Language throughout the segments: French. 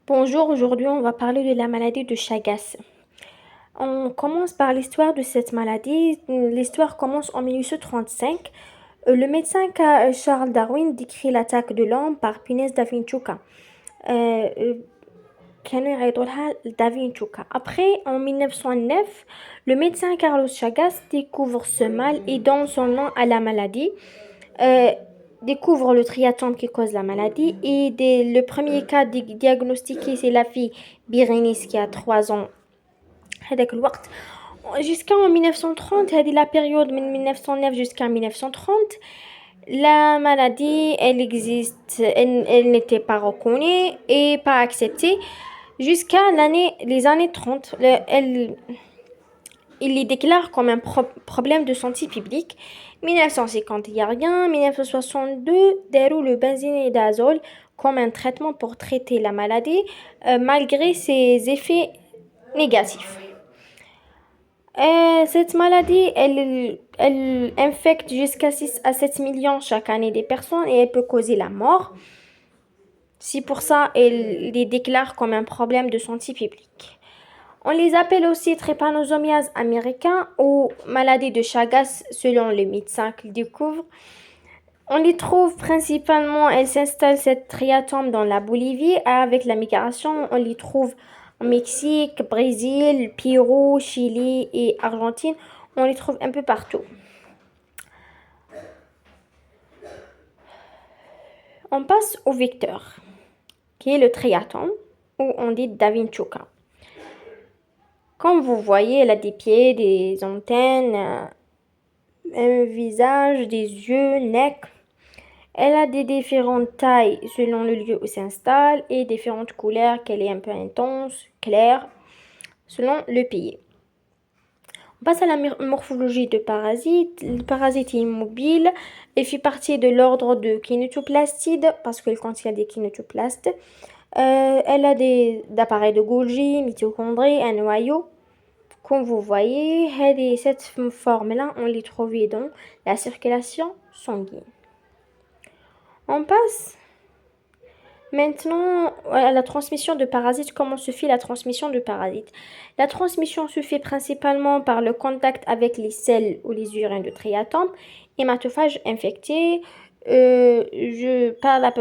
Bonjour, aujourd'hui on va parler de la maladie de Chagas. On commence par l'histoire de cette maladie. L'histoire commence en 1835. Le médecin Charles Darwin décrit l'attaque de l'homme par punaise d'Avinchuca. Euh, euh, كانوا يعيطولها دافينشوكا. Après, en 1909, le médecin Carlos Chagas découvre ce mal et donne son nom à la maladie. Euh, Découvre le triatome qui cause la maladie et le premier cas diagnostiqué, c'est la fille Bérénice qui a 3 ans. هذاك الوقت jusqu'en 1930, هذه la période de 1909 jusqu'à 1930, la maladie, elle existe, elle n'était pas reconnue et pas acceptée jusqu'à les années 30. Il les déclare comme un problème de santé publique. 1950, il n'y a rien. 1962, déroule le benzénidazole comme un traitement pour traiter la maladie, malgré ses effets négatifs. Cette maladie, elle infecte jusqu'à 6 à 7 millions chaque année des personnes et elle peut causer la mort. C'est pour ça elle les déclare comme un problème de santé publique. On les appelle aussi trypanosomiase américain ou maladie de Chagas selon les médecins qu'ils découvrent. On les trouve principalement, elles s'installent cette triatome dans la Bolivie. Avec la migration, on les trouve au Mexique, Brésil, Pérou, Chili et Argentine. On les trouve un peu partout. On passe au vecteur, qui est le triatome, ou on dit Davinchuka. Comme vous voyez, elle a des pieds, des antennes, un visage, des yeux, nez. Elle a des différentes tailles selon le lieu où s'installe et différentes couleurs, qu'elle est un peu intense, claire, selon le pays. On passe à la morphologie de parasite. Le parasite est immobile et fait partie de l'ordre de Kinetoplastides parce qu'elle contient des kinetoplastes. Elle a des appareils de Golgi, mitochondries, un noyau. Comme vous voyez, cette forme-là, on les trouve dans la circulation sanguine. On passe maintenant à la transmission de parasites. Comment se fait la transmission de parasites? La transmission se fait principalement par le contact avec les selles ou les urines de triatome, hématophages infectés. Je parle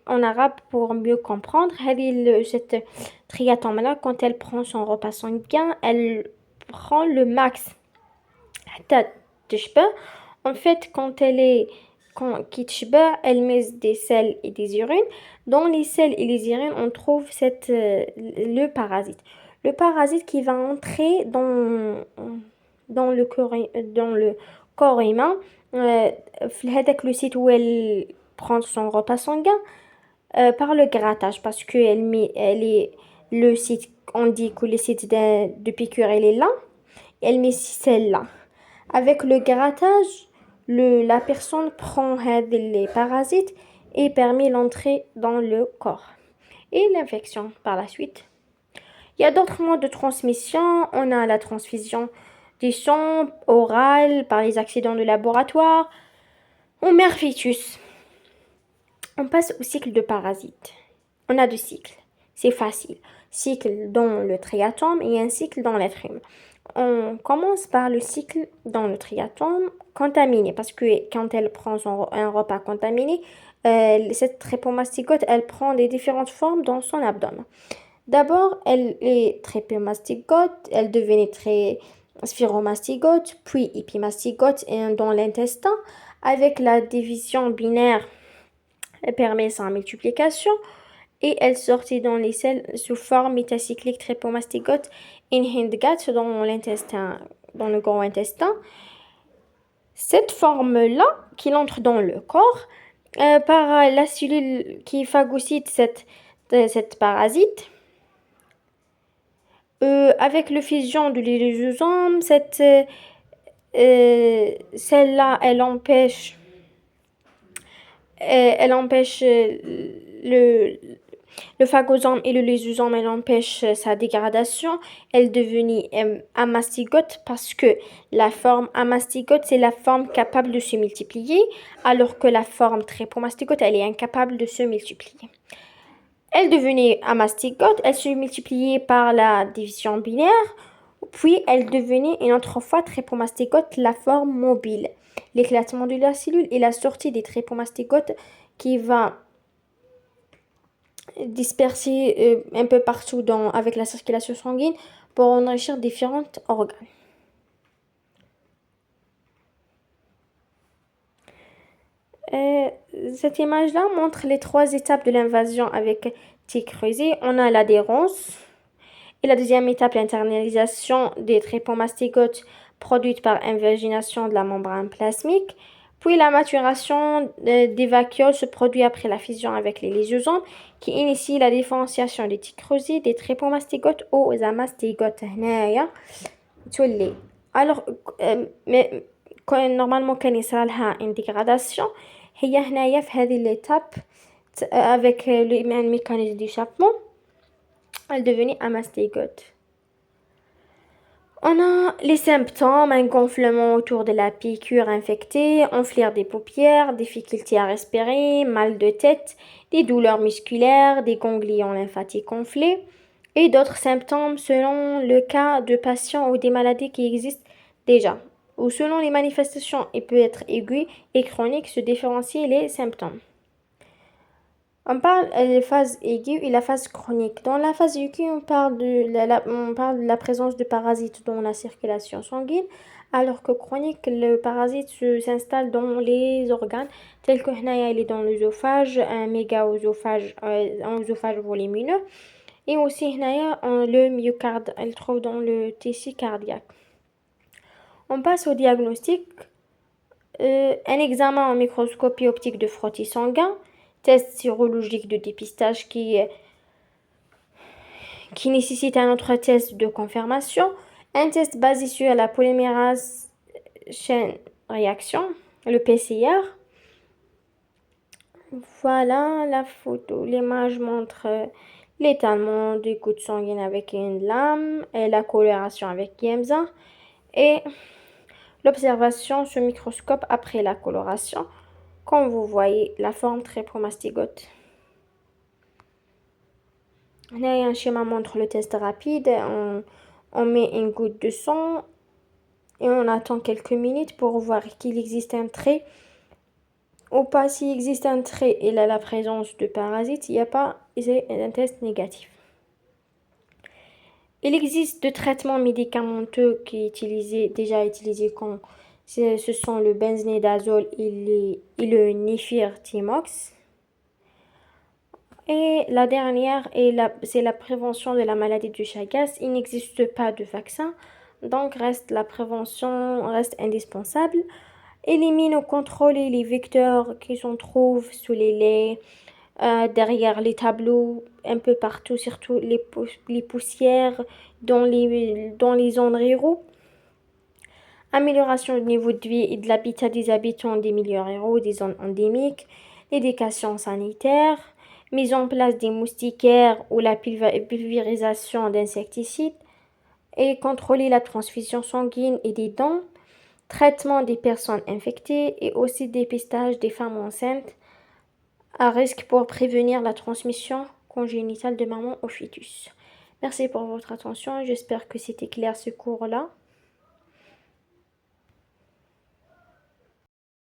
en arabe pour mieux comprendre. Cette triatome-là, quand elle prend son repas sanguin, elle prend le max. En fait, quand elle met des selles et des urines. Dans les selles et les urines, on trouve le parasite. Le parasite qui va entrer dans le corps humain, هذاك le site où elle prend son repas sanguin, par le grattage, parce que le site, on dit que le site de piqûre, elle est là, elle met celle-là. Avec le grattage, la personne prend les parasites et permet l'entrée dans le corps et l'infection par la suite. Il y a d'autres modes de transmission. On a la transfusion des sang orale par les accidents de laboratoire ou mère fœtus. On passe au cycle de parasites. On a deux cycles. C'est facile. Cycle dans le triatome et un cycle dans l'être humain. On commence par le cycle dans le triatome contaminé parce que quand elle prend un repas contaminé, cette trypomastigote, elle prend des différentes formes dans son abdomen. D'abord, elle est trypomastigote, elle devenait très sphiromastigote, puis épimastigote dans l'intestin. Avec la division binaire, elle permet sa multiplication et elle sortit dans les selles sous forme métacyclique trypomastigote in hindgat dans l'intestin, dans le grand intestin. Cette forme-là, qui entre dans le corps, par la cellule qui phagocyte cette parasite, avec le fusion de lysosome, celle-là, elle empêche le phagosome et le lysosome, elle empêche sa dégradation. Elle devient amastigote parce que la forme amastigote, c'est la forme capable de se multiplier, alors que la forme trypomastigote, elle est incapable de se multiplier. Elle devenait un mastigote, elle se multipliait par la division binaire, puis elle devenait une autre fois trépomastigote, la forme mobile. L'éclatement de la cellule et la sortie des trépomastigotes qui va disperser un peu partout avec la circulation sanguine pour enrichir différents organes. Euh, Cette image-là montre les trois étapes de l'invasion avec tic creuset. On a l'adhérence et la deuxième étape, l'internalisation des trépomastigotes produites par invagination de la membrane plasmique. Puis la maturation des vacuoles se produit après la fusion avec les lysosomes qui initie la différenciation des tiques creusés des trépomastigotes aux amastigotes. هنايا تولي. Alors, mais normalement كان يصير لها une dégradation هي هنايا في هذه l'étape avec le mécanisme d'échappement elle devenait un mastigote. On a les symptômes, un gonflement autour de la piqûre infectée, enflir des paupières, difficulté à respirer, mal de tête, des douleurs musculaires, des ganglions lymphatiques gonflés et d'autres symptômes selon le cas de patients ou des maladies qui existent déjà. Ou selon les manifestations, il peut être aigu et chronique, se différencier les symptômes. On parle de la phase aiguë et la phase chronique. Dans la phase aiguë, on parle de la présence de parasites dans la circulation sanguine, alors que chronique, le parasite s'installe dans les organes, tels que il est dans l'œsophage, un méga-œsophage, un œsophage volumineux, et aussi le myocarde, elle trouve dans le tissu cardiaque. On passe au diagnostic. Un examen en microscopie optique de frottis sanguin, test sérologique de dépistage qui nécessite un autre test de confirmation, un test basé sur la polymérase chaîne réaction, le PCR. Voilà la photo. L'image montre l'étalement des gouttes sanguines avec une lame et la coloration avec Giemsa et l'observation sur microscope après la coloration. Comme vous voyez, la forme trépomastigote. Là, un schéma montre le test rapide. On met une goutte de sang et on attend quelques minutes pour voir qu'il existe un trait ou pas. S'il existe un trait et là, la présence de parasites, il n'y a pas, c'est un test négatif. Il existe de traitements médicamenteux qui déjà utilisés quand ce sont le benznidazole et le nifirtimox. Et la dernière, c'est la prévention de la maladie du Chagas. Il n'existe pas de vaccin, donc la prévention reste indispensable. Élimine ou contrôler les vecteurs qui se trouvent sous les laits, derrière les tableaux, un peu partout, surtout les poussières dans les zones ruraux. Amélioration du niveau de vie et de l'habitat des habitants des milieux ruraux, des zones endémiques, l'éducation sanitaire, mise en place des moustiquaires ou la pulvérisation d'insecticides et contrôler la transfusion sanguine et des dents, traitement des personnes infectées et aussi dépistage des femmes enceintes à risque pour prévenir la transmission congénitale de maman au fœtus. Merci pour votre attention. J'espère que c'était clair ce cours-là.